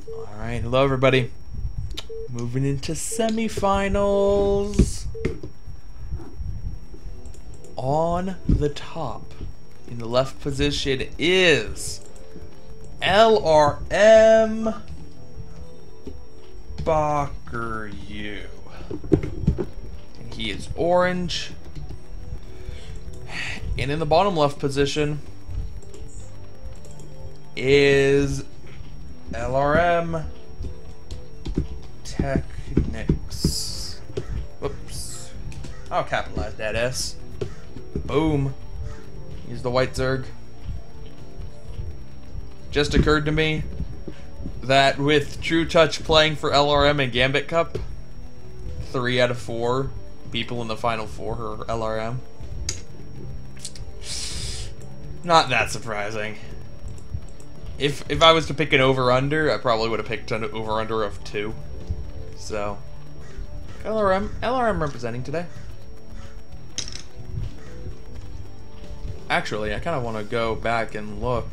Alright, hello everybody. Moving into semifinals. On the top, in the left position, is LRM Bakuryu. And he is orange. And in the bottom left position is LRM TechnicS. Whoops. I'll capitalize that S. Boom. He's the white Zerg. Just occurred to me that with True Touch playing for LRM and Gambit Cup, 3 out of 4 people in the final 4 are LRM. Not that surprising. If I was to pick an over-under, I probably would have picked an over-under of 2. So, LRM representing today. Actually, I kind of want to go back and look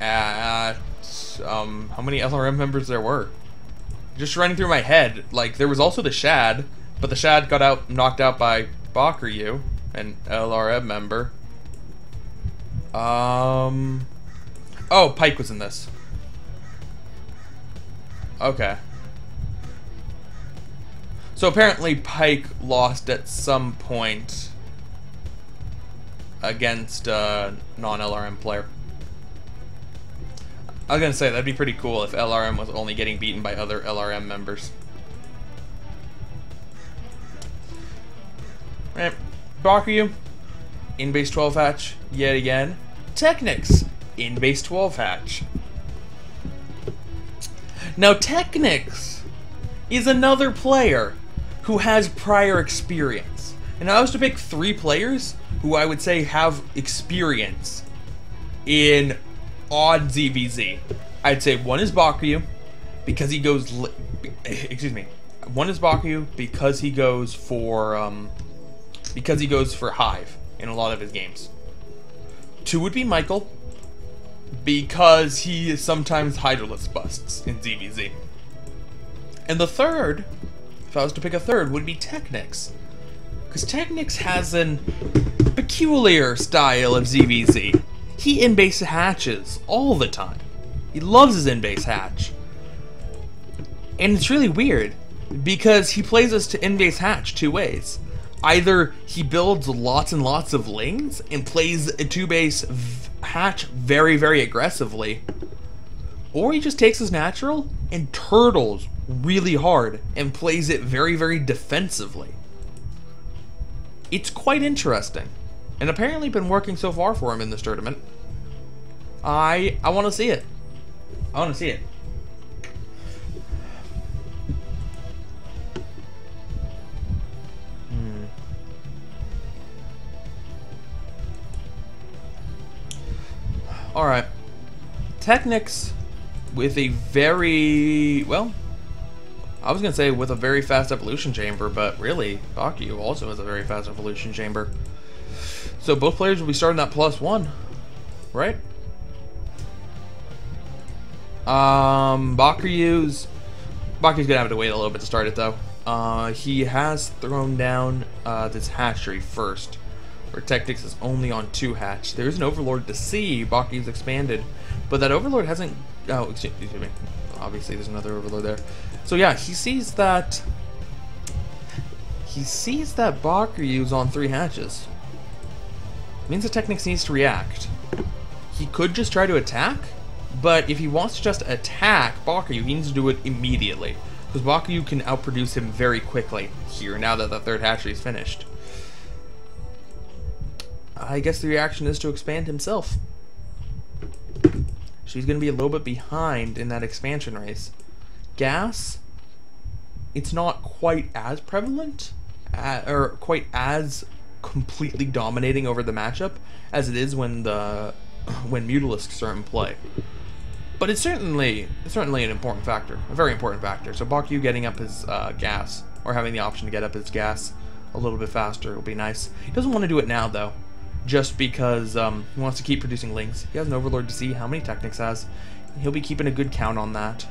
at how many LRM members there were. Just running through my head, like there was also the Shad, but the Shad got knocked out by Bakuryu, an LRM member. Oh, Pike was in this. Okay. So apparently Pike lost at some point against a non-LRM player. I was gonna say, that'd be pretty cool if LRM was only getting beaten by other LRM members. Right. Bakuryu, in base 12 hatch, yet again. TechnicS, in base 12 hatch. Now TechnicS is another player who has prior experience. And if I was to pick 3 players who I would say have experience in odd ZvZ, I'd say one is Bakuryu because he goes one is Bakuryu because he goes for Hive in a lot of his games. 2 would be Michael because he sometimes Hydralisk busts in ZvZ. And the third, if I was to pick a third, would be TechnicS. Because TechnicS has an peculiar style of ZvZ. He in-base hatches all the time. He loves his in-base hatch. And it's really weird, because he plays us to in-base hatch 2 ways. Either he builds lots and lots of lings and plays a 2-base hatch very, very aggressively, or he just takes his natural and turtles really hard and plays it very, very defensively. It's quite interesting, and apparently been working so far for him in this tournament. I want to see it. I want to see it. Alright. TechnicS with a very, well, I was going to say with a very fast evolution chamber, but really, Bakuryu also has a very fast evolution chamber. So both players will be starting at +1, right? Bakuryu's going to have to wait a little bit to start it though. He has thrown down this hatchery first, where TechnicS is only on 2 hatch. There is an Overlord to see. Bakuryu's expanded, but that Overlord hasn't. Oh, excuse me. Obviously, there's another Overlord there. So yeah, he sees that. He sees that Bakuryu's on 3 hatches. It means that TechnicS needs to react. He could just try to attack, but if he wants to just attack Bakuryu, he needs to do it immediately, because Bakuryu can outproduce him very quickly here now that the 3rd hatchery is finished. I guess the reaction is to expand himself. She's going to be a little bit behind in that expansion race. Gas, it's not quite as prevalent, or quite as completely dominating over the matchup as it is when Mutalisks are in play. But it's certainly an important factor, a very important factor. So Bakuryu getting up his gas, or having the option to get up his gas a little bit faster will be nice. He doesn't want to do it now though, just because he wants to keep producing links. He has an Overlord to see how many TechnicS has, He'll be keeping a good count on that.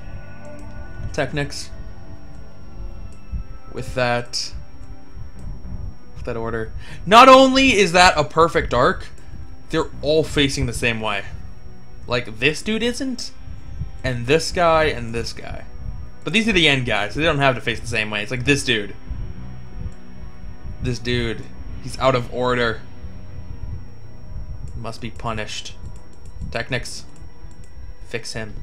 TechnicS. With that order. Not only is that a perfect arc, they're all facing the same way. Like, this dude isn't, and this guy, and this guy. But these are the end guys, so they don't have to face the same way. It's like this dude. This dude. He's out of order. Must be punished. TechnicS. Fix him.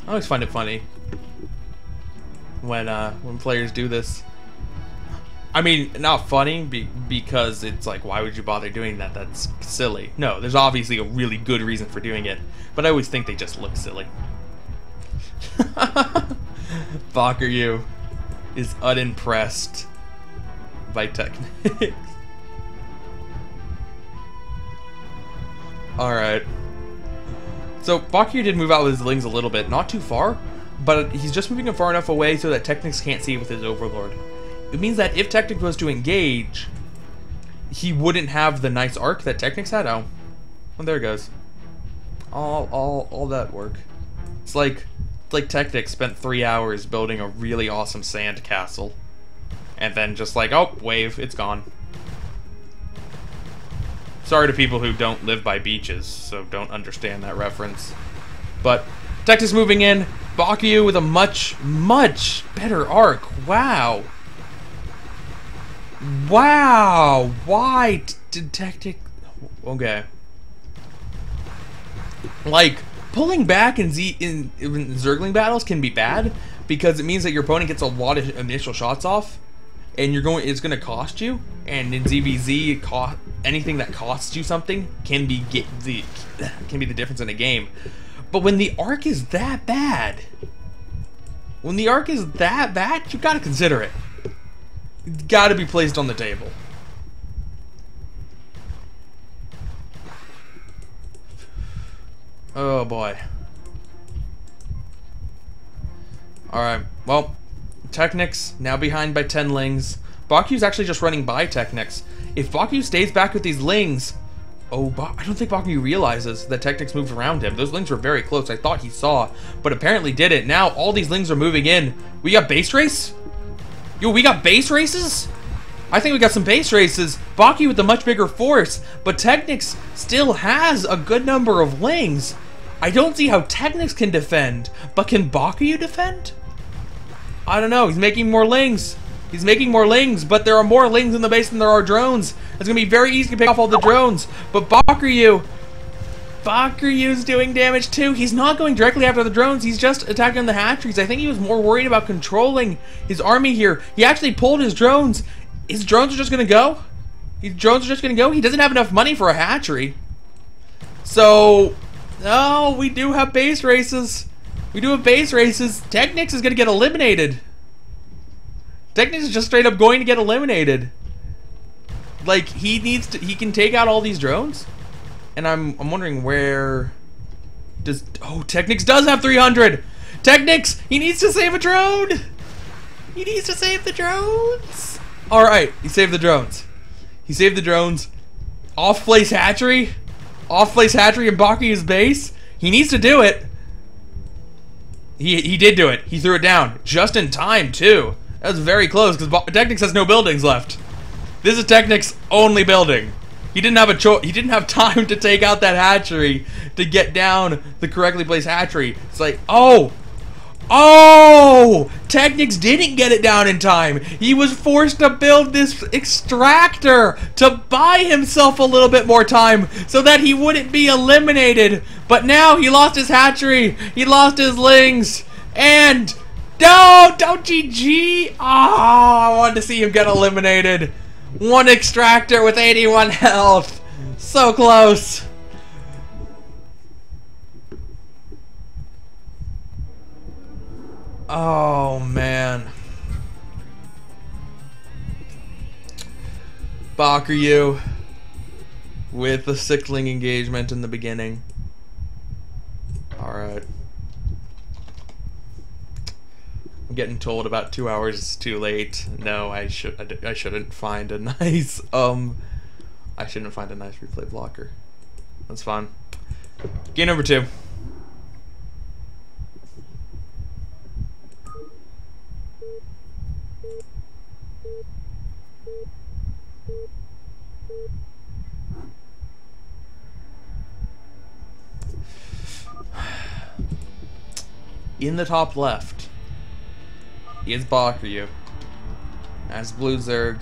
I always find it funny when players do this. I mean, not funny because it's like, why would you bother doing that? That's silly. No, there's obviously a really good reason for doing it, but I always think they just look silly. Bakuryu is unimpressed by TechnicS. Alright. So, Bakuryu did move out with his lings a little bit. Not too far, but he's just moving him far enough away so that TechnicS can't see it with his Overlord. It means that if TechnicS was to engage, he wouldn't have the nice arc that TechnicS had. Oh, well, there it goes. All that work. It's like TechnicS spent 3 hours building a really awesome sand castle, and then just like, oh, wave, it's gone. Sorry to people who don't live by beaches, so don't understand that reference. But TechnicS moving in, Bakuryu with a much better arc. Wow. Wow. Why did TechnicS? Okay. Like, pulling back in Zergling battles can be bad because it means that your opponent gets a lot of initial shots off, and it's going to cost you. And in ZvZ, anything that costs you something can be the difference in a game. But when the arc is that bad, you got to consider it. It's got to be placed on the table. Oh boy. Alright, well, TechnicS now behind by 10 lings. Bakuryu's actually just running by TechnicS. If Bakuryu stays back with these lings, I don't think Bakuryu realizes that TechnicS moved around him. Those lings were very close. I thought he saw, but apparently didn't. Now all these lings are moving in. We got base race? Yo, we got base races? I think we got some base races. Bakuryu with a much bigger force, but TechnicS still has a good number of lings. I don't see how TechnicS can defend, but can Bakuryu defend? I don't know. He's making more lings. He's making more lings, but there are more lings in the base than there are drones. It's going to be very easy to pick off all the drones. But Bakuryu's doing damage too. He's not going directly after the drones. He's just attacking the hatcheries. I think he was more worried about controlling his army here. He actually pulled his drones. His drones are just going to go. He doesn't have enough money for a hatchery. So, no, we do have base races. TechnicS is going to get eliminated. TechnicS is just straight up going to get eliminated. Like, he can take out all these drones. And I'm wondering where TechnicS does have 300. TechnicS, he needs to save a drone. He needs to save the drones. All right, he saved the drones. Off-place hatchery in Bakuryu's base. He needs to do it. He did do it. He threw it down just in time too. That was very close because TechnicS has no buildings left. This is TechnicS' only building. He didn't have a choice. He didn't have time to take out that hatchery to get down the correctly placed hatchery. It's like, oh, TechnicS didn't get it down in time. He was forced to build this extractor to buy himself a little bit more time so that he wouldn't be eliminated. But now he lost his hatchery. He lost his lings. And no, don't GG. I wanted to see him get eliminated. One extractor with 81 health. So close. Oh, man. Bakuryu with the sickling engagement in the beginning. Alright. getting told about 2 hours is too late. No, I shouldn't find a nice I shouldn't find a nice replay blocker. That's fine. Game number 2. In the top left is Bakuryu as Blue Zerg.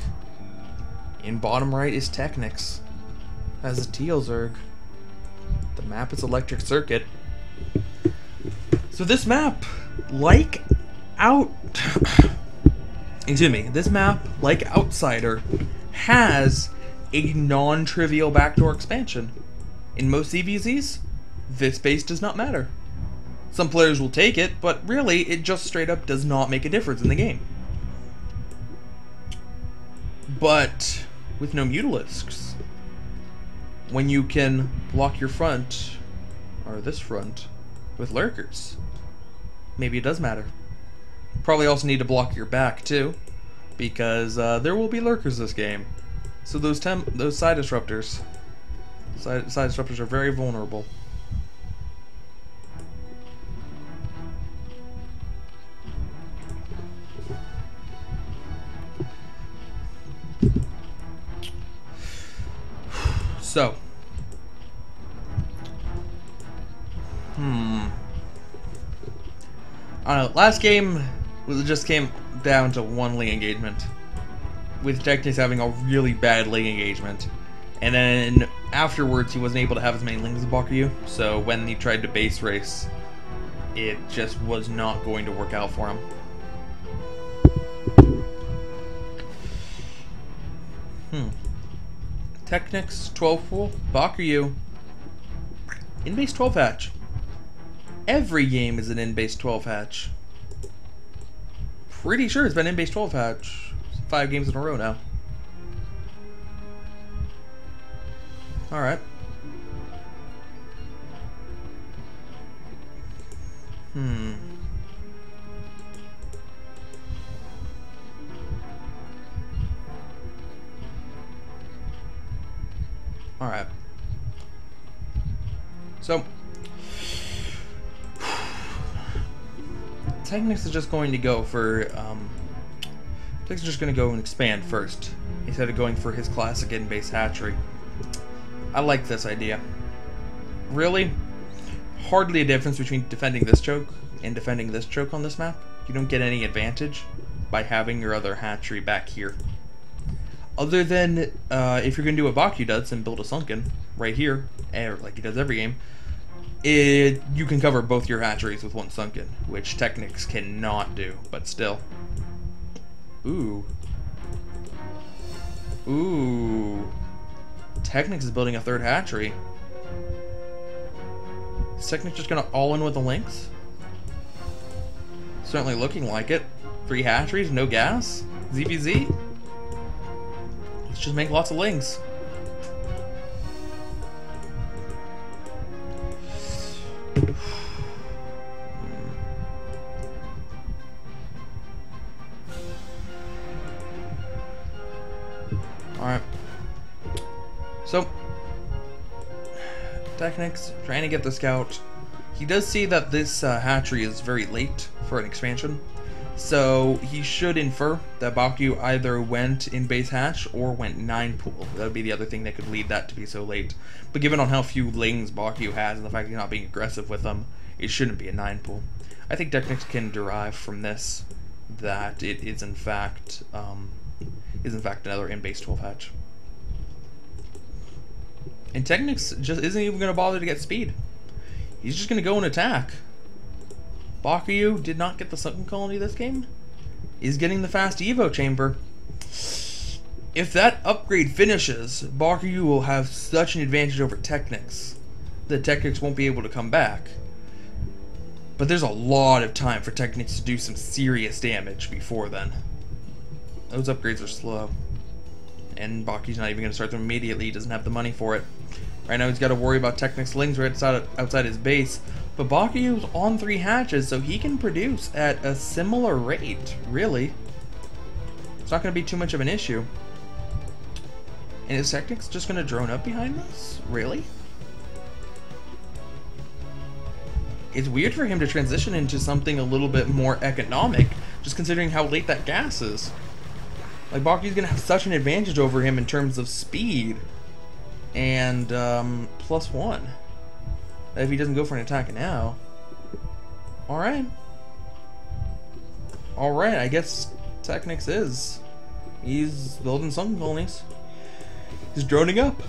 In bottom right is TechnicS as a Teal Zerg. The map is Electric Circuit. So this map, like this map, like Outsider, has a non-trivial backdoor expansion. In most ZvZs, this base does not matter. Some players will take it, but really, it just straight up does not make a difference in the game. But with no Mutalisks, when you can block your front, or this front, with Lurkers, maybe it does matter. Probably also need to block your back too, because there will be Lurkers this game. So those side disruptors are very vulnerable. So, I don't know. Last game just came down to one lane engagement, with TechnicS having a really bad lane engagement, and then afterwards he wasn't able to have as many lanes as Bakuryu. So when he tried to base race, it just was not going to work out for him. TechnicS 12 pool, Bakuryu, in-base 12 hatch. Every game is an in-base 12 hatch. Pretty sure it's been in-base 12 hatch 5 games in a row now. Alright. Alright. So, TechnicS is just going to go for, TechnicS is just going to go and expand first, instead of going for his classic in-base hatchery. I like this idea. Really, hardly a difference between defending this choke and defending this choke on this map. You don't get any advantage by having your other hatchery back here. Other than if you're going to do what Bakuryu does and build a sunken right here, like he does every game, you can cover both your hatcheries with one sunken, which TechnicS cannot do, but still. Ooh. TechnicS is building a third hatchery. Is TechnicS just going to all in with the links? Certainly looking like it. 3 hatcheries, no gas? ZvZ? Let's just make lots of lings. Alright. So, TechnicS trying to get the scout. He does see that this hatchery is very late for an expansion, so he should infer that Bakuryu either went in base hatch or went 9 pool. That would be the other thing that could lead that to be so late. But given on how few lings Bakuryu has and the fact he's not being aggressive with them, it shouldn't be a 9 pool. I think TechnicS can derive from this that it is in fact another in-base 12 hatch. And TechnicS just isn't even going to bother to get speed. He's just going to go and attack. Bakuryu did not get the sunken colony this game. He's getting the fast Evo chamber. If that upgrade finishes, Bakuryu will have such an advantage over TechnicS that TechnicS won't be able to come back. But there's a lot of time for TechnicS to do some serious damage before then. Those upgrades are slow. And Bakuryu's not even going to start them immediately. He doesn't have the money for it. Right now he's got to worry about TechnicS lings right outside his base. But Bakuryu's on 3 hatches, so he can produce at a similar rate, really. It's not going to be too much of an issue. And is TechnicS just going to drone up behind this? Really? It's weird for him to transition into something a little bit more economic, just considering how late that gas is. Like, Bakuryu's going to have such an advantage over him in terms of speed and +1. If he doesn't go for an attack now. Alright. Alright, I guess TechnicS is. He's building some colonies. He's droning up.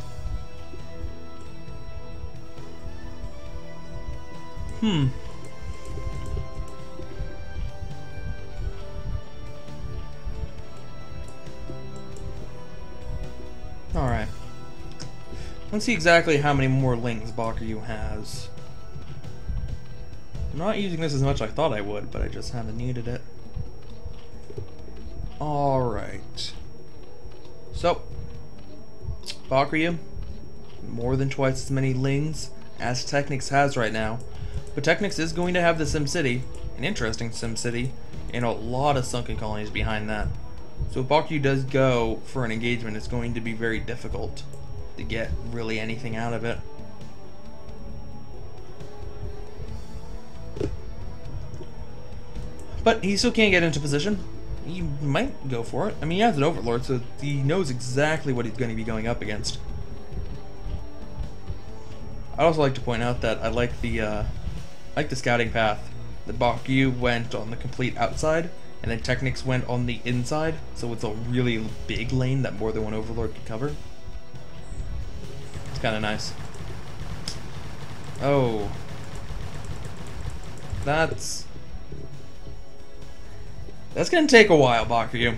Alright. Let's see exactly how many more links Bakuryu has. I'm not using this as much as I thought I would, but I just haven't needed it. Alright. So, Bakuryu, more than twice as many lings as TechnicS has right now. But TechnicS is going to have the SimCity, an interesting SimCity, and a lot of sunken colonies behind that. So if Bakuryu does go for an engagement, it's going to be very difficult to get really anything out of it. But he still can't get into position. He might go for it. I mean, he has an Overlord, so he knows exactly what he's going to be going up against. I'd also like to point out that I like the scouting path. That Bakuryu went on the complete outside, and then TechnicS went on the inside, so it's a really big lane that more than one Overlord could cover. It's kind of nice. Oh. That's gonna take a while, Bakuryu.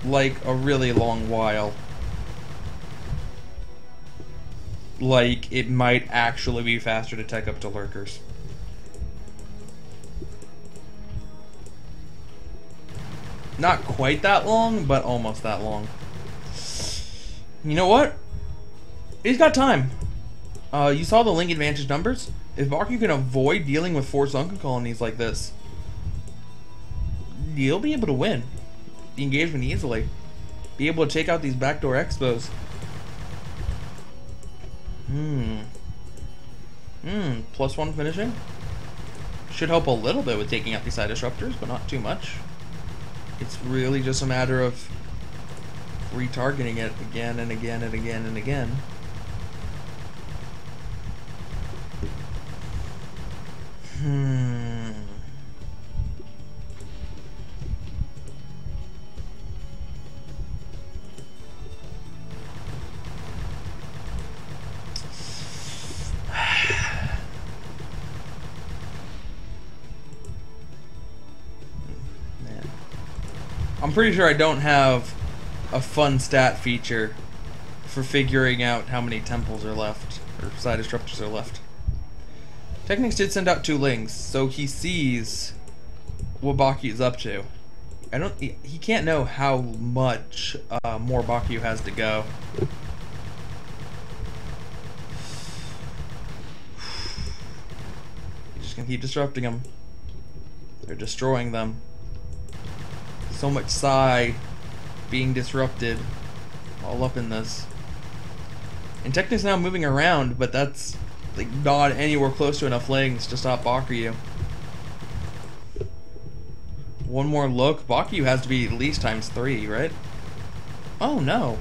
Like, a really long while. Like, it might actually be faster to tech up to lurkers. Not quite that long, but almost that long. You know what? He's got time. You saw the link advantage numbers? If Bakuryu can avoid dealing with 4 sunken colonies like this, you'll be able to win the engagement easily. Be able to take out these backdoor expos. +1 finishing. Should help a little bit with taking out these side disruptors, but not too much. It's really just a matter of retargeting it again and again and again and again. I'm pretty sure I don't have a fun stat feature for figuring out how many temples are left, or side disruptors are left. TechnicS did send out 2 links, so he sees what Bakuryu's up to. He can't know how much more Bakuryu has to go. He's just gonna keep disrupting them. They're destroying them. So much psi being disrupted all up in this. And TechnicS now moving around, but that's like not anywhere close to enough lings to stop Bakuryu. One more look. Bakuryu has to be at least ×3, right? Oh no.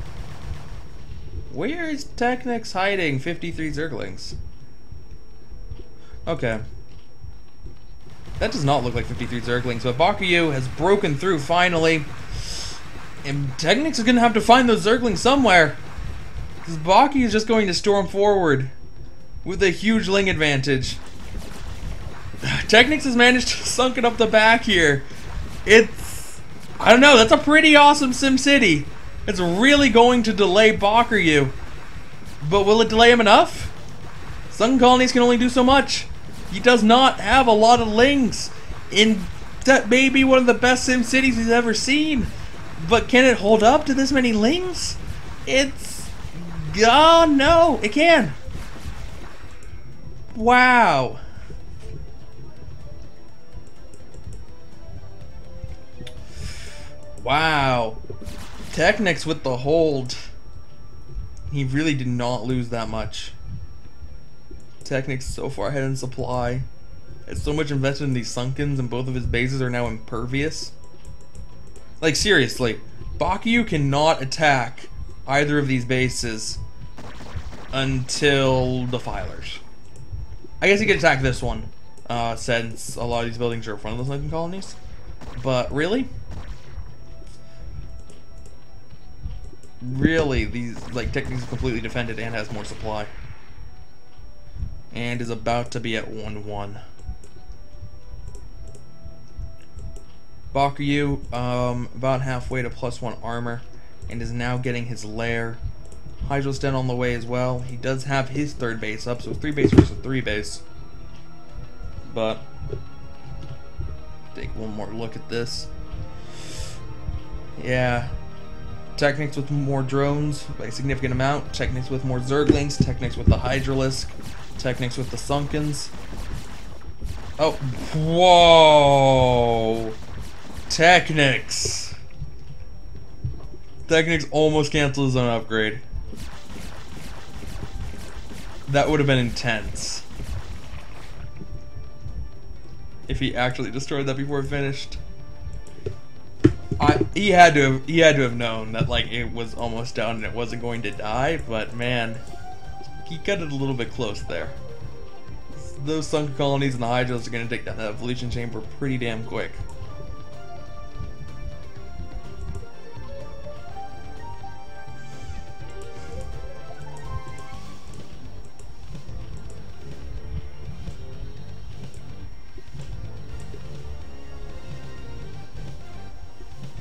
Where is TechnicS hiding 53 Zerglings? Okay. That does not look like 53 Zerglings, but Bakuryu has broken through finally. And TechnicS is going to have to find those Zerglings somewhere. Because Bakuryu is just going to storm forward with a huge ling advantage. TechnicS has managed to sunk it up the back here. It's... I don't know, that's a pretty awesome SimCity. It's really going to delay Bakuryu. But will it delay him enough? Sunken colonies can only do so much. He does not have a lot of lings in that may be one of the best SimCities he's ever seen. But can it hold up to this many lings? It's... no, it can. Wow. Wow. TechnicS with the hold. He really did not lose that much. TechnicS so far ahead in supply. It's so much invested in these Sunkens, and both of his bases are now impervious. Like, seriously. Bakuryu cannot attack either of these bases until Defilers. I guess he could attack this one, since a lot of these buildings are in front of those Sunken colonies. But really? Really, these, like, TechnicS is completely defended and has more supply. And is about to be at 1-1. Bakuryu, about halfway to +1 armor, and is now getting his lair. Hydra's Den on the way as well. He does have his third base up, so 3 base versus 3 base. But take one more look at this. Yeah. TechnicS with more drones by a significant amount. TechnicS with more Zerglings. TechnicS with the Hydralisk. TechnicS with the Sunkens. Oh, whoa! TechnicS. TechnicS almost canceled his own upgrade. That would have been intense. If he actually destroyed that before it finished. He had to have known that, like, it was almost done and it wasn't going to die, but man, he cut it a little bit close there. Those Sunken colonies and the Hydras are going to take that evolution chamber pretty damn quick.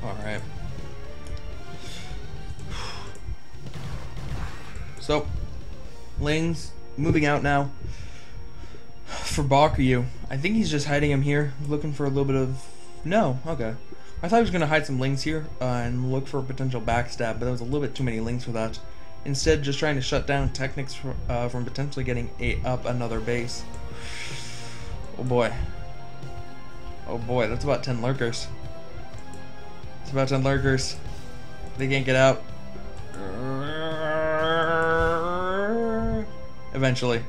Alright. So, Ling's moving out now. For Bakuryu, I think he's just hiding him here, looking for a little bit of... No, okay. I thought he was going to hide some Lings here and look for a potential backstab, but there was a little bit too many Lings for that. Instead, just trying to shut down TechnicS from potentially getting up another base. Oh boy. Oh boy, that's about 10 lurkers. It's about 10 lurkers. They can't get out. Eventually.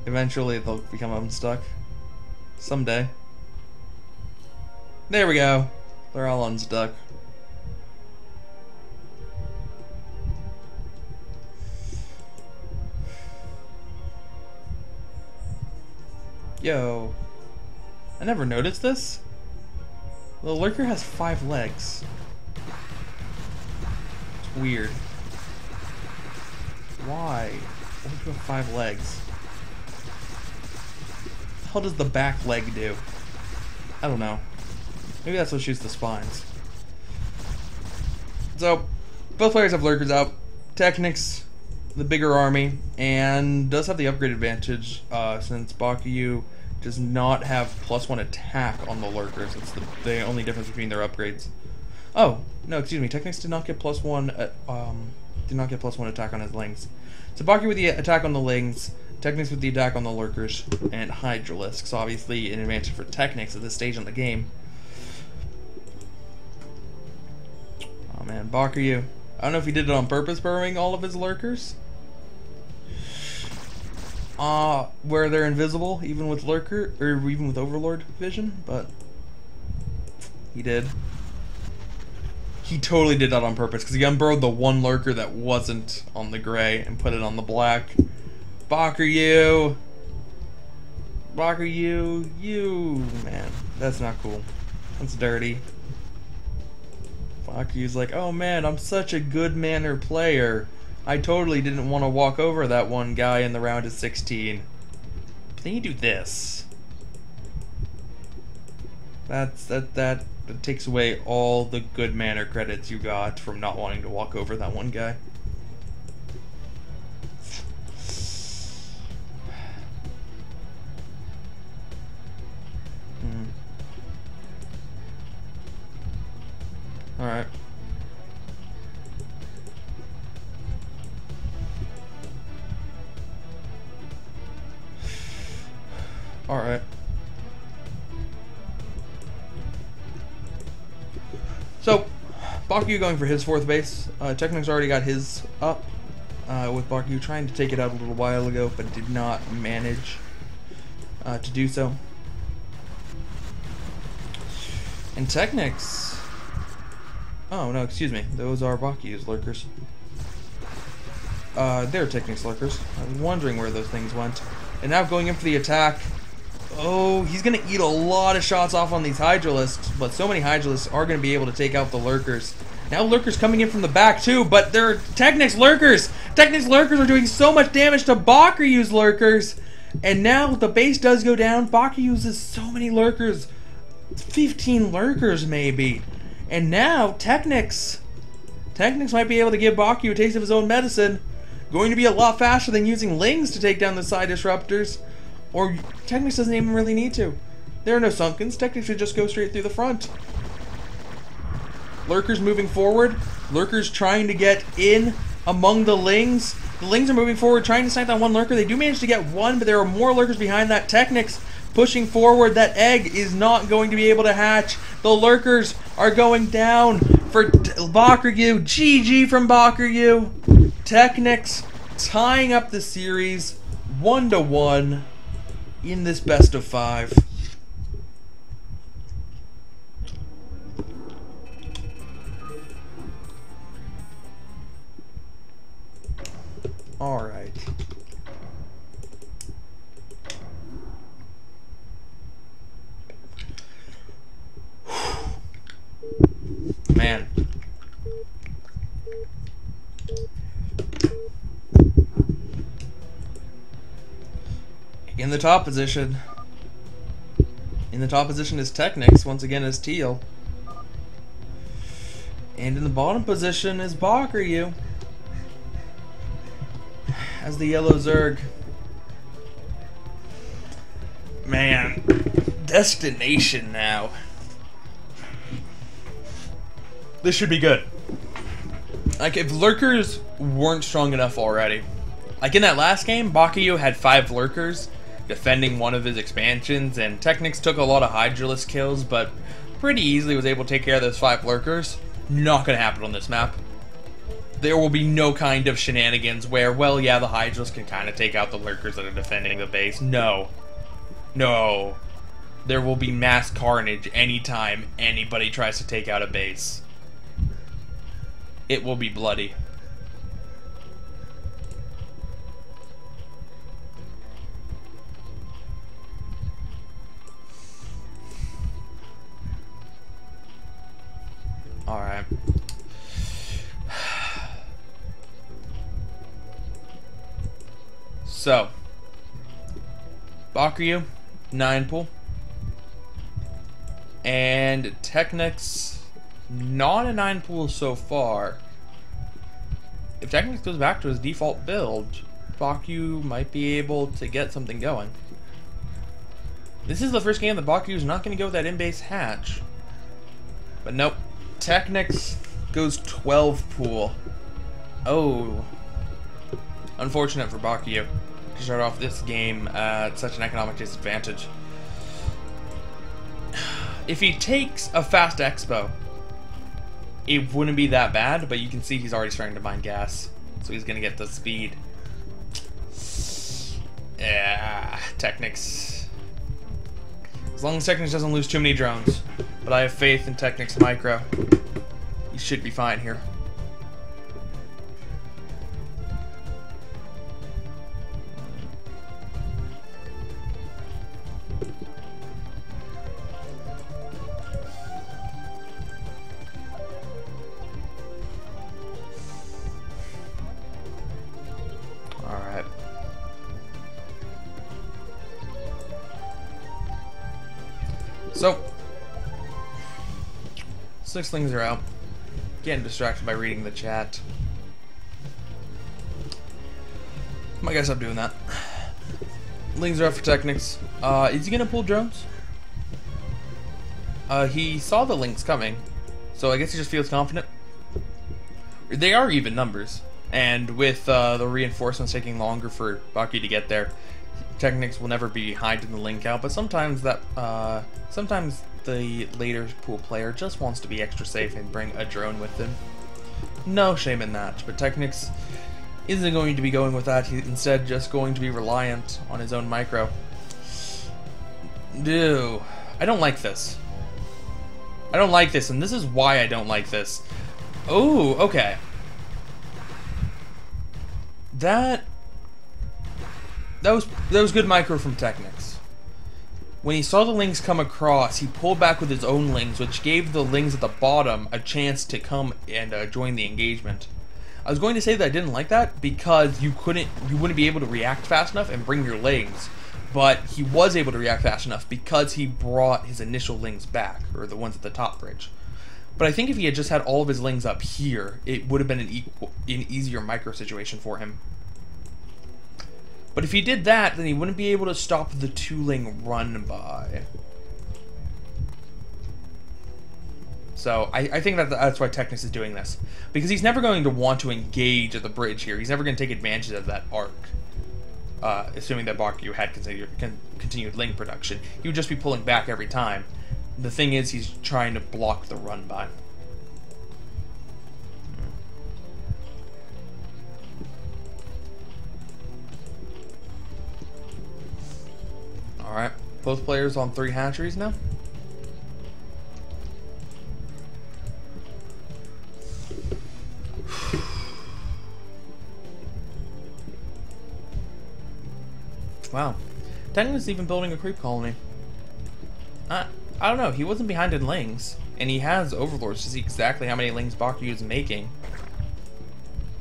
Eventually they'll become unstuck. Someday. There we go. They're all unstuck. Yo. I never noticed this. The lurker has 5 legs. It's weird. Why? Why do you have 5 legs? What the hell does the back leg do? I don't know. Maybe that's what shoots the spines. So, both players have lurkers out. TechnicS, the bigger army, and does have the upgrade advantage since Bakuryu does not have +1 attack on the lurkers. It's the only difference between their upgrades. Oh, no, excuse me. TechnicS did not get +1 attack on his Lings. So Bakuryu with the attack on the Lings, TechnicS with the attack on the lurkers, and Hydralisk. So obviously an advantage for TechnicS at this stage in the game. Oh man, Bakuryu. I don't know if he did it on purpose, burrowing all of his lurkers. Where they're invisible, even with lurker, or even with Overlord vision, but he did. He totally did that on purpose, because he unburrowed the one lurker that wasn't on the gray and put it on the black. Bakuryu! Bakuryu, you, man, that's not cool. That's dirty. Bakuryu's like, oh man, I'm such a good manner player. I totally didn't want to walk over that one guy in the round of 16. But then you do this. That takes away all the good manner credits you got from not wanting to walk over that one guy. Alright. So, Bakuryu going for his 4th base. TechnicS already got his up, with Bakuryu trying to take it out a little while ago, but did not manage to do so. And TechnicS... Oh, no, excuse me. Those are Bakuryu's lurkers. They're TechnicS lurkers. I was wondering where those things went. And now going in for the attack. Oh, he's going to eat a lot of shots off on these Hydralisks, but so many Hydralisks are going to be able to take out the lurkers. Now lurkers coming in from the back too, but they're TechnicS lurkers! TechnicS lurkers are doing so much damage to Bakuryu's lurkers! And now the base does go down. Bakuryu uses so many lurkers. 15 lurkers maybe. And now TechnicS might be able to give Bakuryu a taste of his own medicine. Going to be a lot faster than using Lings to take down the side disruptors. Or TechnicS doesn't even really need to. There are no Sunkens. TechnicS should just go straight through the front. Lurkers moving forward. Lurkers trying to get in among the Lings. The Lings are moving forward, trying to snipe that one lurker. They do manage to get one, but there are more lurkers behind that. TechnicS pushing forward. That egg is not going to be able to hatch. The lurkers are going down for Bakuryu. GG from Bakuryu. TechnicS tying up the series 1-1 in this best of 5. All right. Man. In the top position. In the top position is TechnicS, once again as Teal. And in the bottom position is Bakuryu as the yellow Zerg. Man. Destination now. This should be good. Like, if lurkers weren't strong enough already. Like, in that last game, Bakuryu had 5 lurkers defending one of his expansions, and TechnicS took a lot of Hydralisk kills, but pretty easily was able to take care of those 5 lurkers. Not gonna happen on this map. There will be no kind of shenanigans where, well, yeah, the Hydralisk can kind of take out the lurkers that are defending the base. No. No. There will be mass carnage anytime anybody tries to take out a base. It will be bloody. Alright. So, Bakuryu, 9 pool. And TechnicS, not a 9 pool so far. If TechnicS goes back to his default build, Bakuryu might be able to get something going. This is the first game that Bakuryu's not going to go with that in-base hatch. But nope. TechnicS goes 12 pool. Oh. Unfortunate for Bakuryu to start off this game at such an economic disadvantage. If he takes a fast expo, it wouldn't be that bad, but you can see he's already starting to mine gas. So he's going to get the speed. Yeah, TechnicS. As long as TechnicS doesn't lose too many drones. But I have faith in TechnicS Micro. He should be fine here. Alright. So, 6 things are out. Getting distracted by reading the chat. I guess I'm doing that. Lings are out for TechnicS. Is he gonna pull drones? He saw the Lings coming, so I guess he just feels confident. They are even numbers, and with the reinforcements taking longer for Bakuryu to get there, TechnicS will never be behind in the link out. But sometimes that, sometimes the later pool player just wants to be extra safe and bring a drone with him. No shame in that, but TechnicS isn't going to be going with that. He's instead just going to be reliant on his own micro. Dude, I don't like this. I don't like this, and this is why I don't like this. Oh, okay. That was good micro from TechnicS. When he saw the lings come across, he pulled back with his own lings, which gave the lings at the bottom a chance to come and join the engagement. I was going to say that I didn't like that because you wouldn't be able to react fast enough and bring your lings. But he was able to react fast enough because he brought his initial lings back, or the ones at the top bridge. But I think if he had just had all of his lings up here, it would have been an easier micro situation for him. But if he did that, then he wouldn't be able to stop the 2-ling run by. So I think that's why TechnicS is doing this. Because he's never going to want to engage at the bridge here. He's never going to take advantage of that arc. Assuming that Bakuryu had continued ling production. He would just be pulling back every time. The thing is, he's trying to block the run by. Alright, both players on 3 hatcheries now. Wow. TechnicS is even building a creep colony. I don't know, he wasn't behind in lings. And he has overlords to see exactly how many lings Bakuryu is making.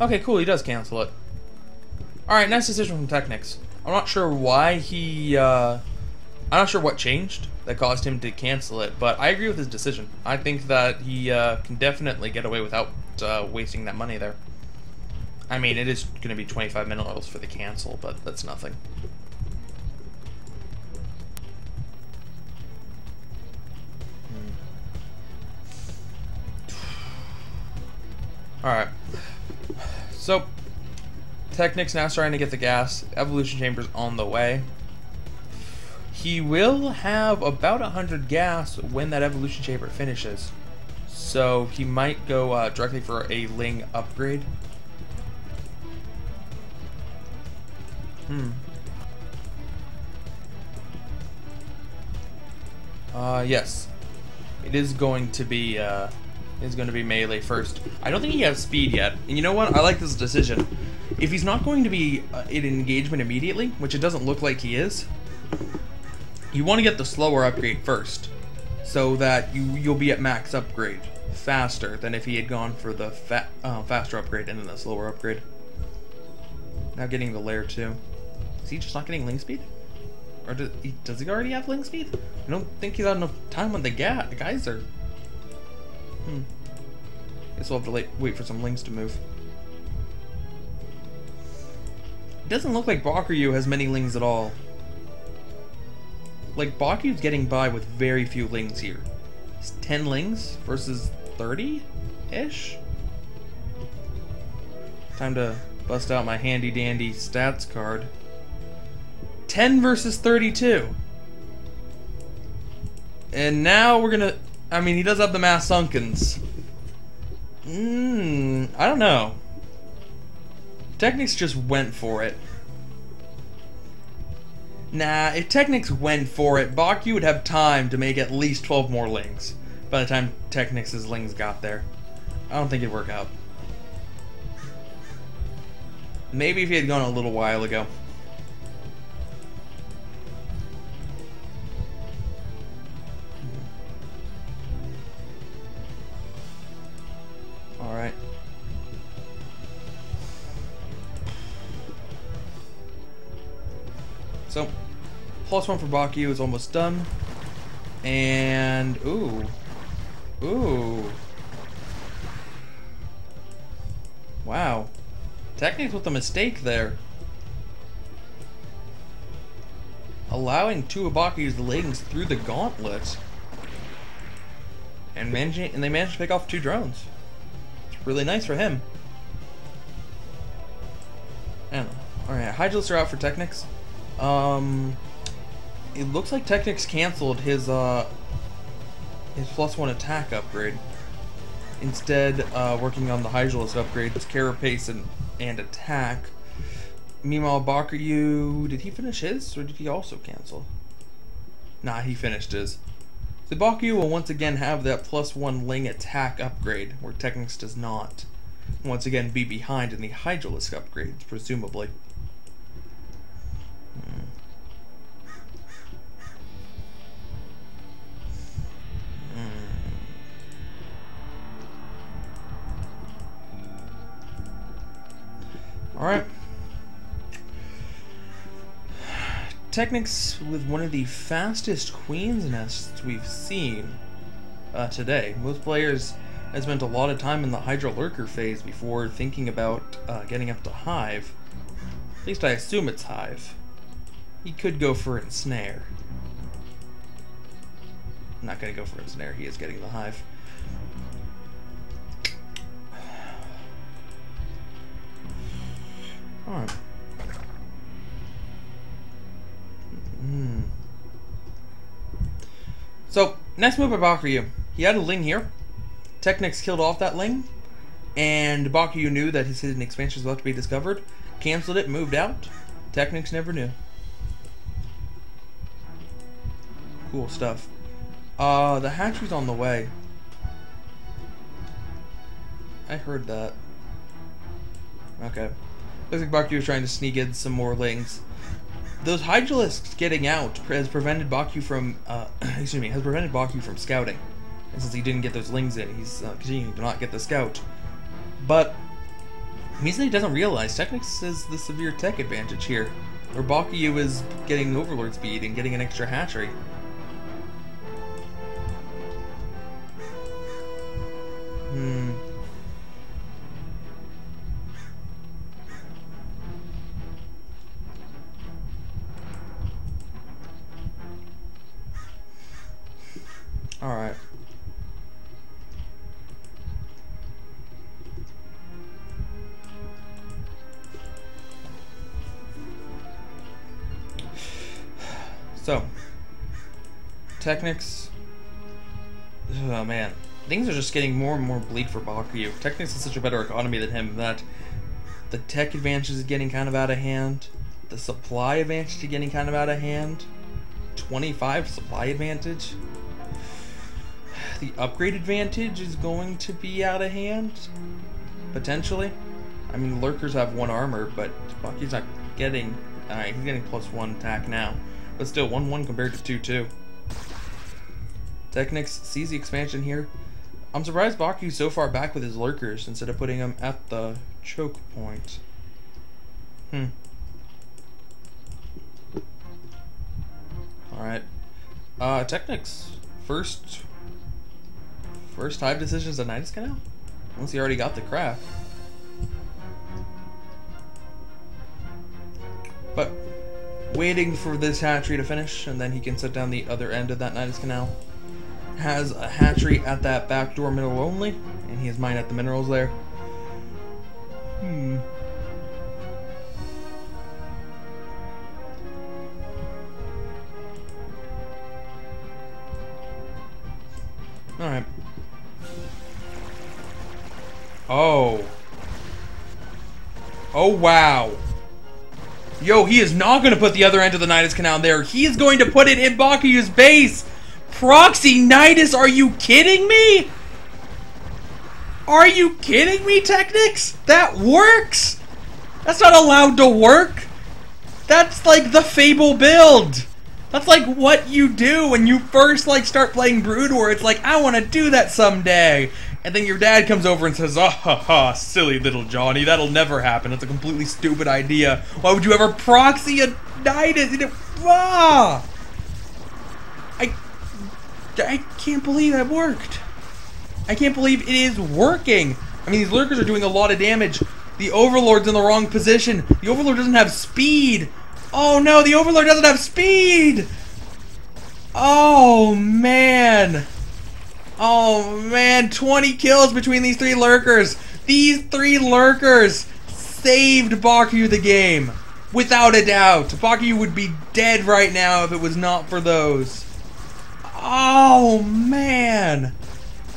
Okay, cool, he does cancel it. Alright, nice decision from TechnicS. I'm not sure why he, I'm not sure what changed that caused him to cancel it, but I agree with his decision. I think that he can definitely get away without wasting that money there. I mean, it is going to be 25 minerals for the cancel, but that's nothing. Alright, so TechnicS now starting to get the gas. Evolution Chamber's on the way. He will have about 100 gas when that Evolution Chamber finishes. So he might go directly for a ling upgrade. Yes. It is going to be melee first. I don't think he has speed yet. And you know what? I like this decision. If he's not going to be in engagement immediately, which it doesn't look like he is, you want to get the slower upgrade first, so that you'll be at max upgrade faster than if he had gone for the faster upgrade and then the slower upgrade. Now getting the layer 2. Is he just not getting ling speed? Or does he already have ling speed? I don't think he's had enough time on the geyser. Guess we'll have to wait for some lings to move. It doesn't look like Bakuryu has many lings at all. Like, Bakuryu's getting by with very few lings here. It's 10 lings versus 30-ish? Time to bust out my handy dandy stats card. 10 versus 32. And now we're gonna... I mean, he does have the mass sunkens. I don't know. TechnicS just went for it. Nah, if TechnicS went for it, Bakuryu would have time to make at least 12 more lings by the time TechnicS's lings got there. I don't think it'd work out. Maybe if he had gone a little while ago. Alright. So, +1 for Bakuryu is almost done. And, ooh. Wow. TechnicS with a mistake there. Allowing 2 of Bakuryu's lings through the gauntlet. And they managed to pick off 2 drones. It's really nice for him. And, alright, Hydralists are out for TechnicS. It looks like TechnicS canceled his his +1 attack upgrade. Instead, working on the Hydralisk upgrades, Carapace and attack. Meanwhile, Bakuryu, did he finish his, or did he also cancel? Nah, he finished his. So Bakuryu will once again have that +1 Ling attack upgrade, where TechnicS does not. Once again, be behind in the Hydralisk upgrades, presumably. Alright. TechnicS with one of the fastest Queen's Nests we've seen today. Most players have spent a lot of time in the Hydra Lurker phase before thinking about getting up to Hive. At least I assume it's Hive. He could go for Ensnare. I'm not going to go for Ensnare, he is getting the Hive. Alright. So, next move by Bakuryu. He had a Ling here. TechnicS killed off that Ling. And Bakuryu knew that his hidden expansion was about to be discovered. Cancelled it, moved out. TechnicS never knew. Cool stuff. The hatchery's on the way. I heard that. Okay. Looks like Bakuryu is trying to sneak in some more Lings. Those Hydralisks getting out has prevented Bakuryu from, has prevented Bakuryu from scouting. And since he didn't get those Lings in, he's continuing to not get the scout. But means that he doesn't realize TechnicS has the severe tech advantage here, where Bakuryu is getting Overlord speed and getting an extra hatchery. Alright. So, TechnicS. Oh man. Things are just getting more and more bleak for Bakuryu. TechnicS has such a better economy than him that the tech advantage is getting kind of out of hand. The supply advantage is getting kind of out of hand. 25 supply advantage. The upgrade advantage is going to be out of hand, potentially. I mean, Lurkers have 1 armor, but Bakuryu's not getting... Alright, he's getting +1 attack now. But still, 1-1 compared to 2-2. TechnicS sees the expansion here. I'm surprised Bakuryu's so far back with his Lurkers instead of putting them at the choke point. Alright. TechnicS. First Hive decision is a Nidus Canal? Once he already got the craft. But waiting for this hatchery to finish, and then he can set down the other end of that Nidus Canal. Has a hatchery at that back door middle only, and he has mine at the minerals there. Alright. Oh. Oh, wow. Yo, he is not going to put the other end of the Nidus Canal there. He is going to put it in Bakuryu's base. Proxy Nidus, are you kidding me? Are you kidding me, TechnicS? That works? That's not allowed to work. That's like the Fable build. That's like what you do when you first like start playing Brood War. It's like, I want to do that someday. And then your dad comes over and says, "Oh, ha, ha, silly little Johnny, that'll never happen. It's a completely stupid idea. Why would you ever proxy a Nidus?" I can't believe that worked. I can't believe it is working. I mean, these Lurkers are doing a lot of damage. The Overlord's in the wrong position. The Overlord doesn't have speed. Oh no, the Overlord doesn't have speed! Oh man! Oh man, 20 kills between these 3 Lurkers! These 3 Lurkers saved Bakuryu the game! Without a doubt! Bakuryu would be dead right now if it was not for those. Oh, man.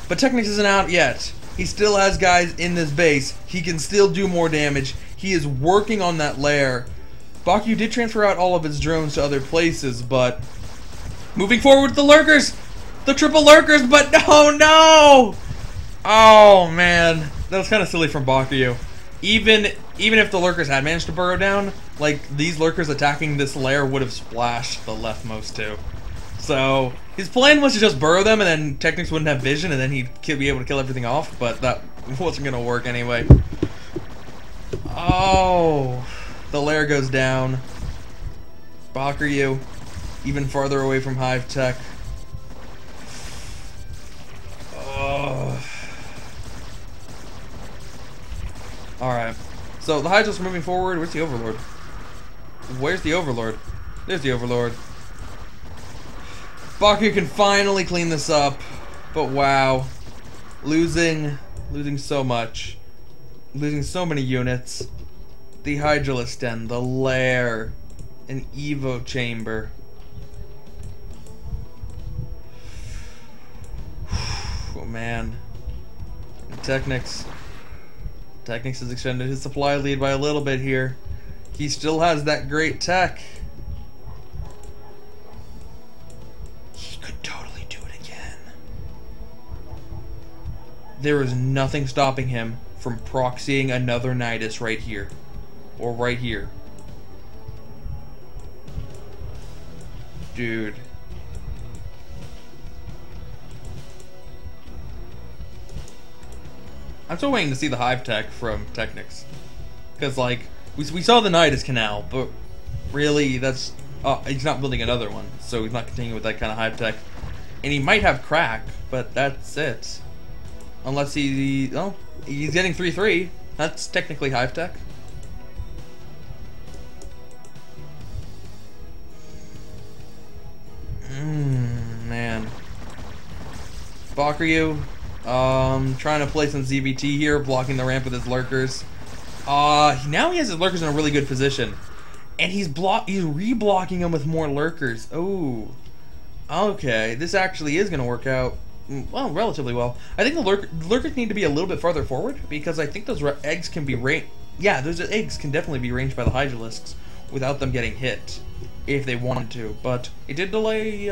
But TechnicS isn't out yet. He still has guys in this base. He can still do more damage. He is working on that lair. Bakuryu did transfer out all of his drones to other places, but moving forward with the lurkers. The triple lurkers, but no! Oh, man. That was kind of silly from Bakuryu. Even if the lurkers had managed to burrow down, like, these lurkers attacking this lair would have splashed the leftmost two. So, his plan was to just burrow them, and then TechnicS wouldn't have vision, and then he'd be able to kill everything off, but that wasn't going to work anyway. Oh, the lair goes down. Bakuryu, even farther away from Hive Tech. Oh. Alright, so the Hydras are moving forward. Where's the Overlord? Where's the Overlord? There's the Overlord. Bakuryu can finally clean this up, but wow. Losing so much. Losing so many units. The Hydralisk Den, the lair, an Evo chamber. Oh man. TechnicS has extended his supply lead by a little bit here. He still has that great tech. He could totally do it again. There is nothing stopping him from proxying another Nidus right here. Or right here. Dude. I'm still waiting to see the Hive Tech from TechnicS. Because, like, we saw the Nidus Canal, but really, that's... he's not building another one, so he's not continuing with that kind of Hive Tech. And he might have Crack, but that's it. Unless he... Oh, he's getting 3-3. That's technically Hive Tech. Man. Bakuryu, trying to play some ZvZ here, blocking the ramp with his lurkers. Now he has his lurkers in a really good position. And he's re-blocking them with more lurkers. Oh. Okay, this actually is going to work out, well, relatively well. I think the lurkers need to be a little bit farther forward, because I think those eggs can be ranged. Yeah, those eggs can definitely be ranged by the Hydralisks without them getting hit, if they wanted to. But it did delay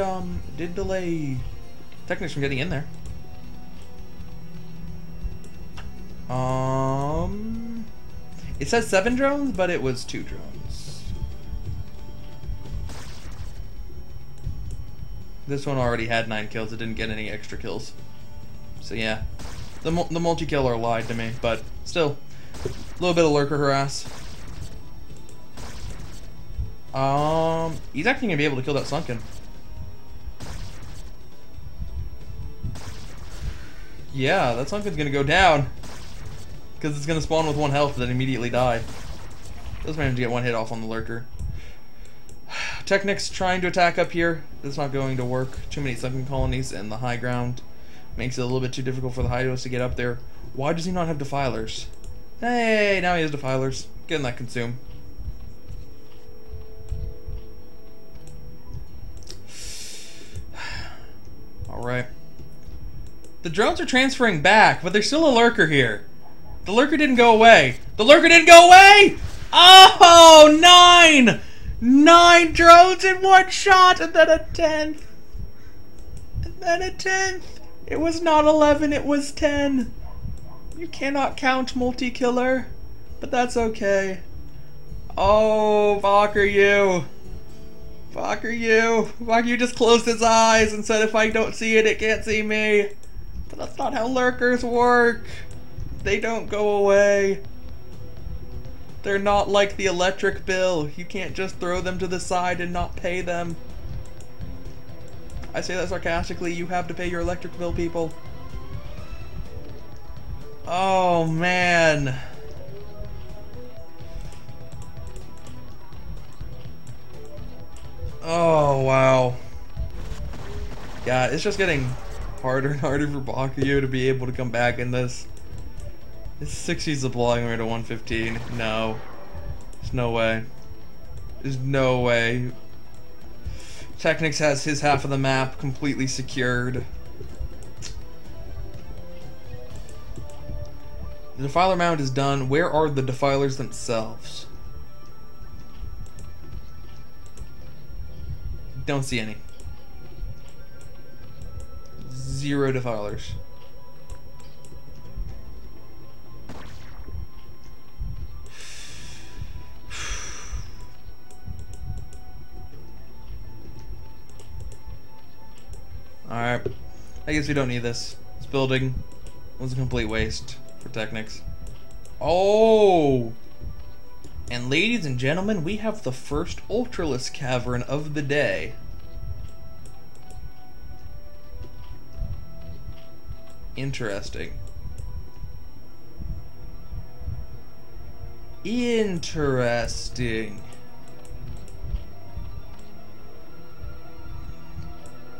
TechnicS from getting in there. It says 7 drones, but it was 2 drones. This one already had 9 kills. It didn't get any extra kills. So yeah, the multi-killer lied to me, but still, a little bit of lurker harass. He's actually gonna be able to kill that Sunken. Yeah, that Sunken's gonna go down. Because it's gonna spawn with 1 health and then immediately die. Does manage to get 1 hit off on the lurker. TechnicS trying to attack up here. That's not going to work. Too many Sunken colonies and the high ground makes it a little bit too difficult for the Hydos to get up there. Why does he not have defilers? Hey, now he has defilers. Getting that consume. Alright. The drones are transferring back, but there's still a lurker here. The lurker didn't go away. The lurker didn't go away! Oh, 9! 9 drones in 1 shot, and then a 10th. And then a 10th. It was not 11, it was 10. You cannot count multi-killer, but that's okay. Oh, Bakuryu. Bakuryu just closed his eyes and said, if I don't see it, it can't see me. But that's not how lurkers work. They don't go away. They're not like the electric bill. You can't just throw them to the side and not pay them. I say that sarcastically. You have to pay your electric bill, people. Oh, man. Oh, wow. Yeah, it's just getting harder and harder for Bakuryu to be able to come back in this. It's 60 supplying rate to 115. No. There's no way. There's no way. TechnicS has his half of the map completely secured. The Defiler Mound is done. Where are the Defilers themselves? Don't see any. 0 Defilers. Alright. I guess we don't need this. This building was a complete waste for TechnicS. Oh! And ladies and gentlemen, we have the first Ultralisk Cavern of the day. Interesting. Interesting.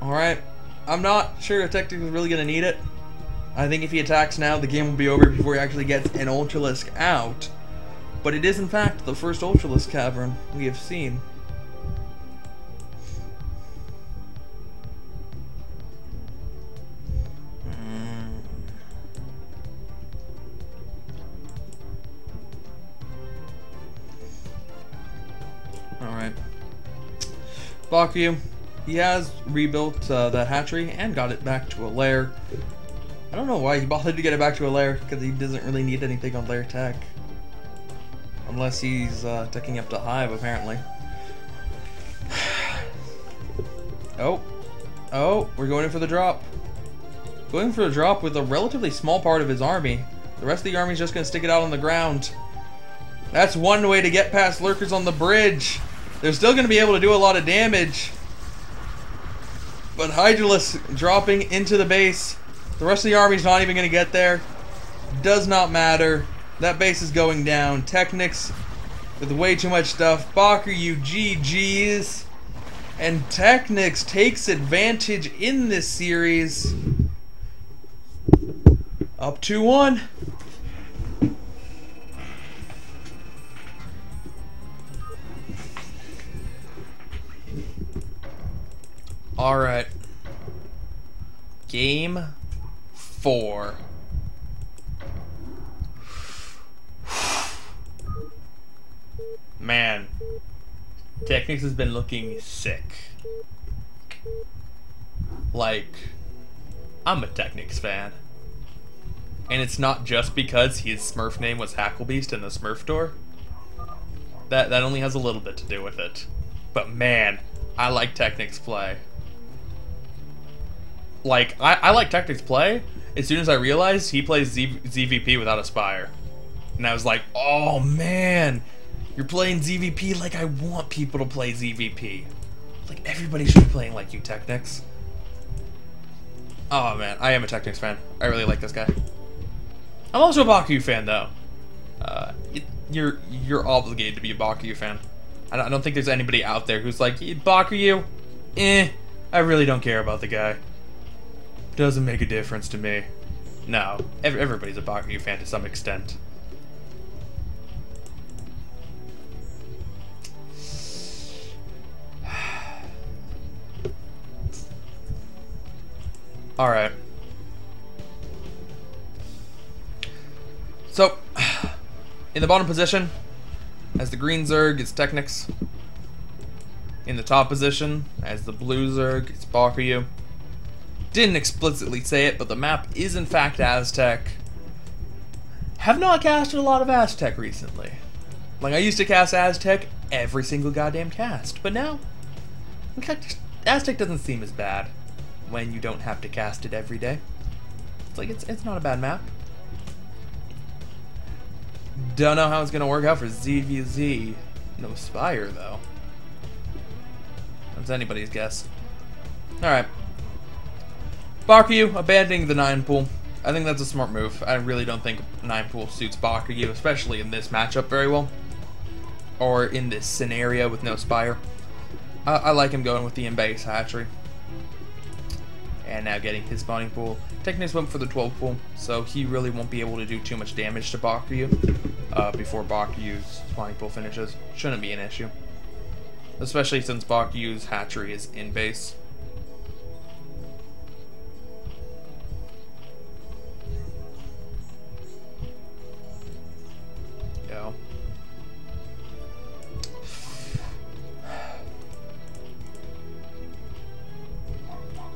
Alright. I'm not sure if TechnicS is really going to need it. I think if he attacks now, the game will be over before he actually gets an Ultralisk out. But it is, in fact, the first Ultralisk Cavern we have seen. Alright. Bakuryu. He has rebuilt that hatchery and got it back to a lair. I don't know why he bothered to get it back to a lair, because he doesn't really need anything on lair tech. Unless he's teching up to hive, apparently. Oh. Oh, we're going in for the drop. Going for a drop with a relatively small part of his army. The rest of the army's just going to stick it out on the ground. That's one way to get past lurkers on the bridge. They're still going to be able to do a lot of damage. But Hydralisk dropping into the base. The rest of the army's not even going to get there. Does not matter. That base is going down. TechnicS with way too much stuff. Bakuryu GG's. And TechnicS takes advantage in this series. Up 2-1. Alright. Game 4. Man, TechnicS has been looking sick. Like, I'm a TechnicS fan. And it's not just because his Smurf name was Hacklebeast in the Smurf store. That only has a little bit to do with it. But man, I like TechnicS play. Like, I like TechnicS play as soon as I realized he plays ZVP without a Spire. And I was like, oh man, you're playing ZVP like I want people to play ZVP. Like, everybody should be playing like you, TechnicS. Oh man, I am a TechnicS fan. I really like this guy. I'm also a Bakuryu fan, though. You're obligated to be a Bakuryu fan. I don't think there's anybody out there who's like, Bakuryu, I really don't care about the guy. Doesn't make a difference to me. No, everybody's a Bakuryu fan to some extent. Alright. So, in the bottom position, as the green Zerg, it's TechnicS. In the top position, as the blue Zerg, it's Bakuryu. Didn't explicitly say it, but the map is in fact Aztec. Have not casted a lot of Aztec recently. Like, I used to cast Aztec every single goddamn cast, but now, Aztec doesn't seem as bad when you don't have to cast it every day. It's like, it's not a bad map. Don't know how it's gonna work out for ZvZ. No Spire, though. That's anybody's guess. Alright. Bakuryu abandoning the 9 pool. I think that's a smart move. I really don't think 9 pool suits Bakuryu, especially in this matchup, very well. Or in this scenario with no Spire. I like him going with the in-base hatchery. And now getting his spawning pool. TechnicS went for the 12 pool, so he really won't be able to do too much damage to Bakuryu before Bakuryu's spawning pool finishes. Shouldn't be an issue. Especially since Bakuryu's hatchery is in base. Yo.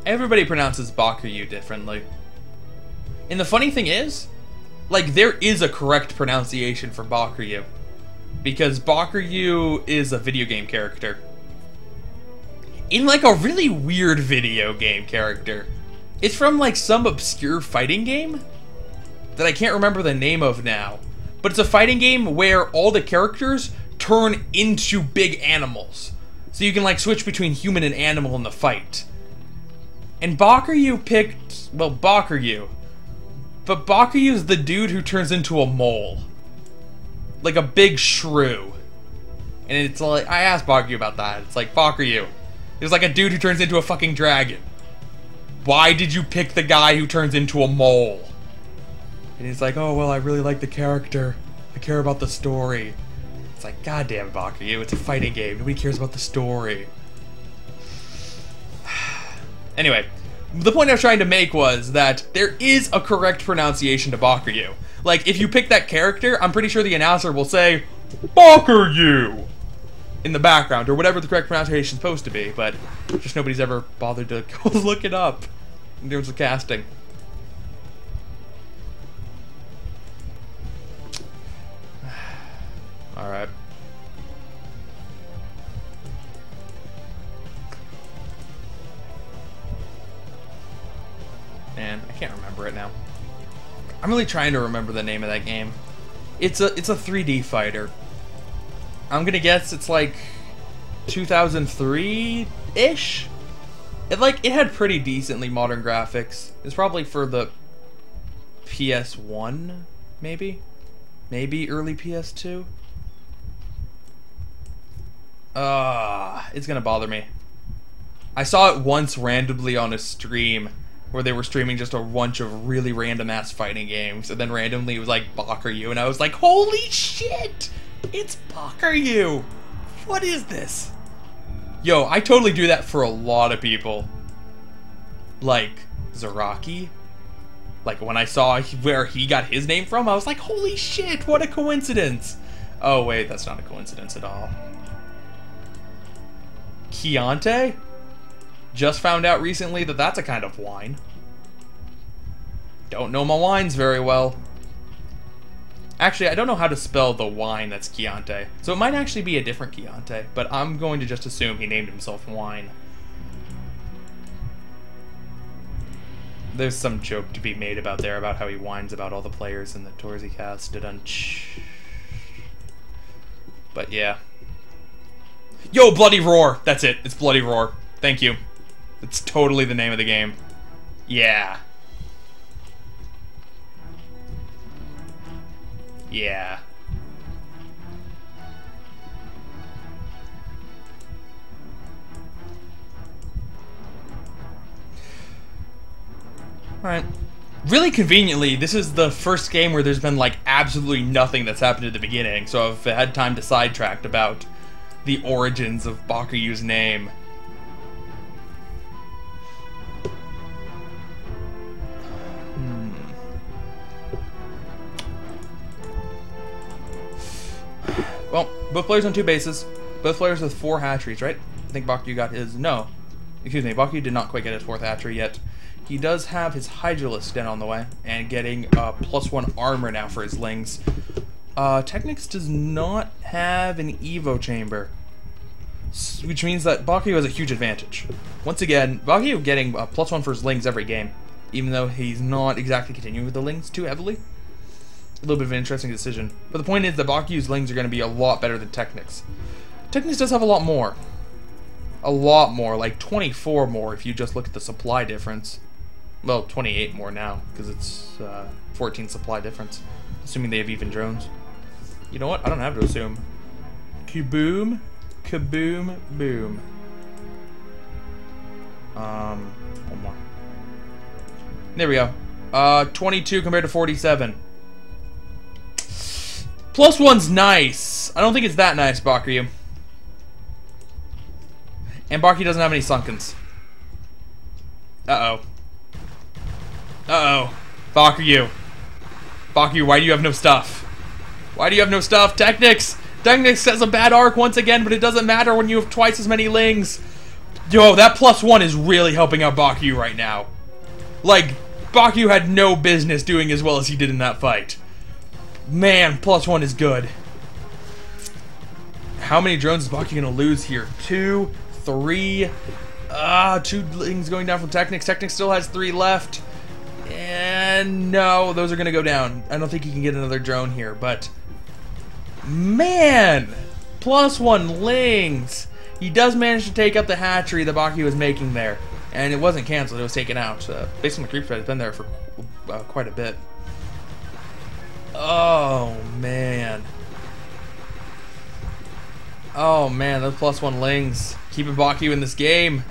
Everybody pronounces Bakuryu differently. And the funny thing is, like, there is a correct pronunciation for Bakuryu. Because Bakuryu is a video game character. In, like, a really weird video game character. It's from, like, some obscure fighting game that I can't remember the name of now. But it's a fighting game where all the characters turn into big animals. So you can, like, switch between human and animal in the fight. And Bakuryu picked, well, Bakuryu. But Bakuryu's the dude who turns into a mole. Like a big shrew. And it's like, I asked Bakuryu about that. It's like, Bakuryu, there's like a dude who turns into a fucking dragon. Why did you pick the guy who turns into a mole? And he's like, oh, well, I really like the character. I care about the story. It's like, goddamn, Bakuryu, it's a fighting game. Nobody cares about the story. Anyway, the point I was trying to make was that there is a correct pronunciation to Bakuryu. Like, if you pick that character, I'm pretty sure the announcer will say, Bakuryu! In the background, or whatever the correct pronunciation is supposed to be, but just nobody's ever bothered to go look it up in terms of casting. Alright. Man, I can't remember it now. I'm really trying to remember the name of that game. It's a 3D fighter. I'm gonna guess it's like 2003-ish? It had pretty decently modern graphics. It's probably for the PS1, maybe? Maybe early PS2? It's gonna bother me. I saw it once randomly on a stream where they were streaming just a bunch of really random ass fighting games, and then randomly it was like Bakuryu, and I was like, holy shit! It's Bakuryu! What is this? Yo, I totally do that for a lot of people. Like, Zaraki. Like, when I saw where he got his name from, I was like, holy shit, what a coincidence! Oh wait, that's not a coincidence at all. Chianti? Just found out recently that that's a kind of wine. Don't know my wines very well. Actually, I don't know how to spell the wine that's Chianti. So it might actually be a different Chianti, but I'm going to just assume he named himself Wine. There's some joke to be made about there about how he whines about all the players in the tours he cast. But yeah. Yo, Bloody Roar! That's it. It's Bloody Roar. Thank you. It's totally the name of the game. Yeah. Yeah. Alright. Really conveniently, this is the first game where there's been like absolutely nothing that's happened at the beginning, so I've had time to sidetrack about the origins of Bakuryu's name. Well, both players on 2 bases. Both players with 4 hatcheries, right? I think Bakuryu got his... No. Excuse me, Bakuryu did not quite get his 4th hatchery yet. He does have his Hydralisk den on the way, and getting +1 armor now for his Lings. TechnicS does not have an Evo chamber, which means that Bakuryu has a huge advantage. Once again, Bakuryu getting +1 for his Lings every game, even though he's not exactly continuing with the Lings too heavily. A little bit of an interesting decision. But the point is that Bakuryu's Lings are going to be a lot better than TechnicS. TechnicS does have a lot more. A lot more, like 24 more if you just look at the supply difference. Well, 28 more now, because it's 14 supply difference. Assuming they have even drones. You know what? I don't have to assume. Kaboom. Kaboom. Boom. One more. There we go. 22 compared to 47. +1's nice. I don't think it's that nice, Bakuryu. And Bakuryu doesn't have any Sunkens. Uh-oh. Uh-oh. Bakuryu. Bakuryu, why do you have no stuff? Why do you have no stuff? TechnicS! TechnicS has a bad arc once again, but it doesn't matter when you have twice as many Lings. Yo, that +1 is really helping out Bakuryu right now. Like, Bakuryu had no business doing as well as he did in that fight. Man, +1 is good. How many drones is Bakuryu gonna lose here? 2, 3. 2 Lings going down from TechnicS. TechnicS still has 3 left. And no, those are gonna go down. I don't think he can get another drone here, but man, +1 Lings. He does manage to take out the hatchery that Bakuryu was making there. And it wasn't cancelled, it was taken out. Based on the creep thread, it's been there for quite a bit. Oh, man. Oh, man, those +1 Lings. Keeping Bakuryu in this game.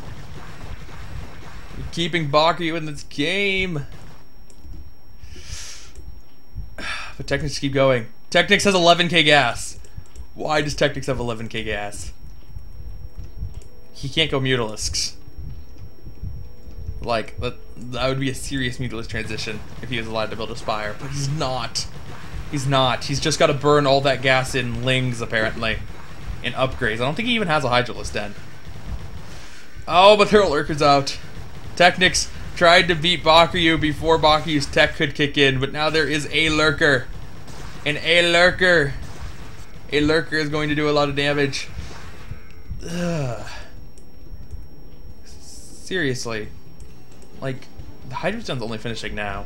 Keeping Bakuryu in this game. But TechnicS keep going. TechnicS has 11k gas. Why does TechnicS have 11k gas? He can't go Mutalisks. Like, that would be a serious Mutalisk transition if he was allowed to build a Spire. But he's not. He's not. He's just got to burn all that gas in Lings, apparently. In upgrades. I don't think he even has a Hydralisk Den. Oh, but there are Lurkers out. TechnicS tried to beat Bakuryu before Bakuryu's tech could kick in, but now there is a Lurker. And a Lurker. A Lurker is going to do a lot of damage. Ugh. Seriously. Like, the Hydralisk's only finishing now.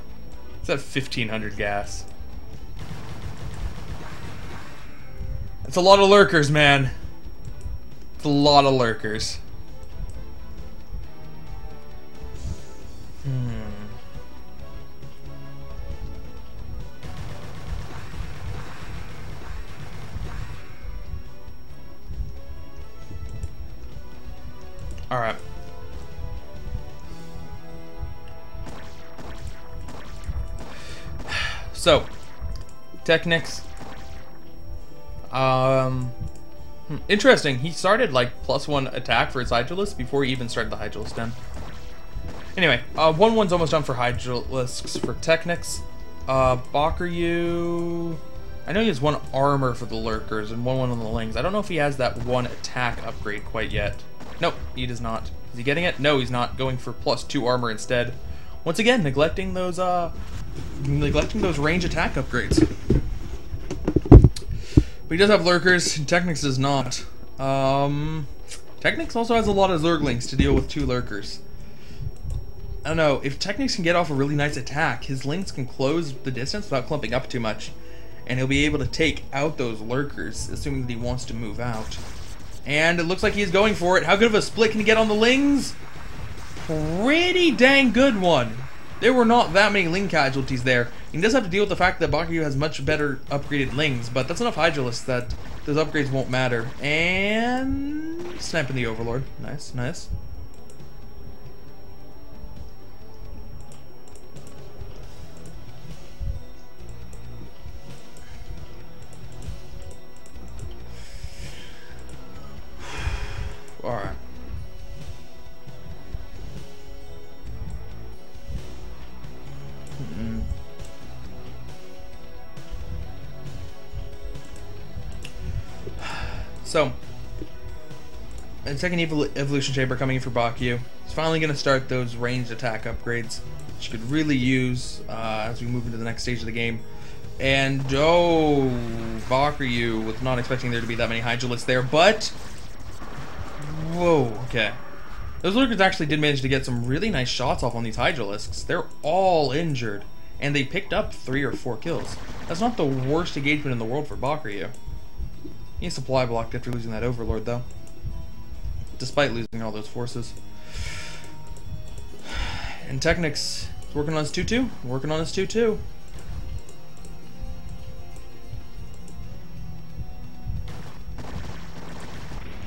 It's at 1500 gas. It's a lot of Lurkers, man. It's a lot of Lurkers. Alright. So, TechnicS. Interesting. He started like +1 attack for his Hydralisk before he even started the Hydralisk Den. Anyway, 1-1's almost done for Hydralisks for TechnicS. Bakuryu, I know he has 1 armor for the Lurkers and 1-1 on the Lings. I don't know if he has that 1 attack upgrade quite yet. Nope, he does not. Is he getting it? No, he's not. Going for +2 armor instead. Once again, neglecting those range attack upgrades. But he does have Lurkers, and TechnicS does not. TechnicS also has a lot of Zerglings to deal with 2 Lurkers. I don't know, if TechnicS can get off a really nice attack, his Lings can close the distance without clumping up too much. And he'll be able to take out those Lurkers, assuming that he wants to move out. And it looks like he's going for it. How good of a split can he get on the Lings? Pretty dang good one. There were not that many Ling casualties there. He does have to deal with the fact that Bakuryu has much better upgraded Lings, but that's enough Hydralisks that those upgrades won't matter. And snapping the Overlord. Nice, nice. Alright. So, a second evolution chamber coming in for Bakuryu. He's finally going to start those ranged attack upgrades, which you could really use as we move into the next stage of the game. And, oh, Bakuryu was not expecting there to be that many Hydralisks there, but whoa, okay. Those Lurkers actually did manage to get some really nice shots off on these Hydralisks. They're all injured, and they picked up 3 or 4 kills. That's not the worst engagement in the world for Bakuryu. He supply blocked after losing that Overlord, though. Despite losing all those forces. And TechnicS is working on his 2-2. Working on his 2-2.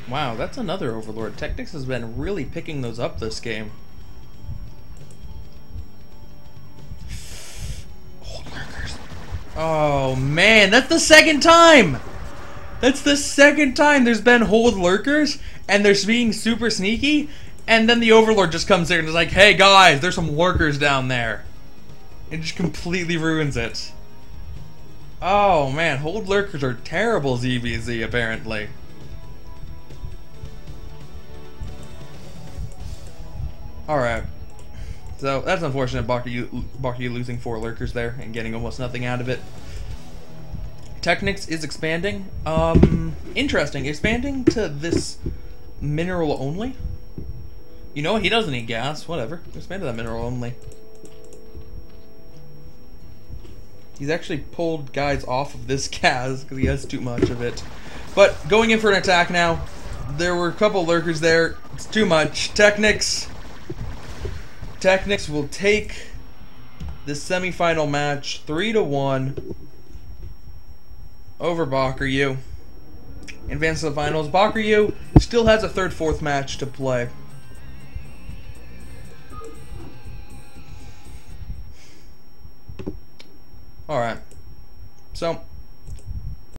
Wow, that's another Overlord. TechnicS has been really picking those up this game. Old Lurkers. Oh man, that's the second time! That's the second time there's been hold Lurkers, and they're being super sneaky, and then the Overlord just comes there and is like, hey guys, there's some lurkers down there. It just completely ruins it. Oh man, hold lurkers are terrible, ZvZ, apparently. Alright. So, that's unfortunate, Bakuryu losing 4 lurkers there and getting almost nothing out of it. TechnicS is expanding. Interesting. Expanding to this mineral only. You know, he doesn't need gas. Whatever. Expand to that mineral only. He's actually pulled guys off of this gas because he has too much of it. But going in for an attack now. There were a couple lurkers there. It's too much. TechnicS will take this semifinal match 3-1 over Bakuryu. Advance to the finals. Bakuryu still has a third, fourth match to play. Alright. So,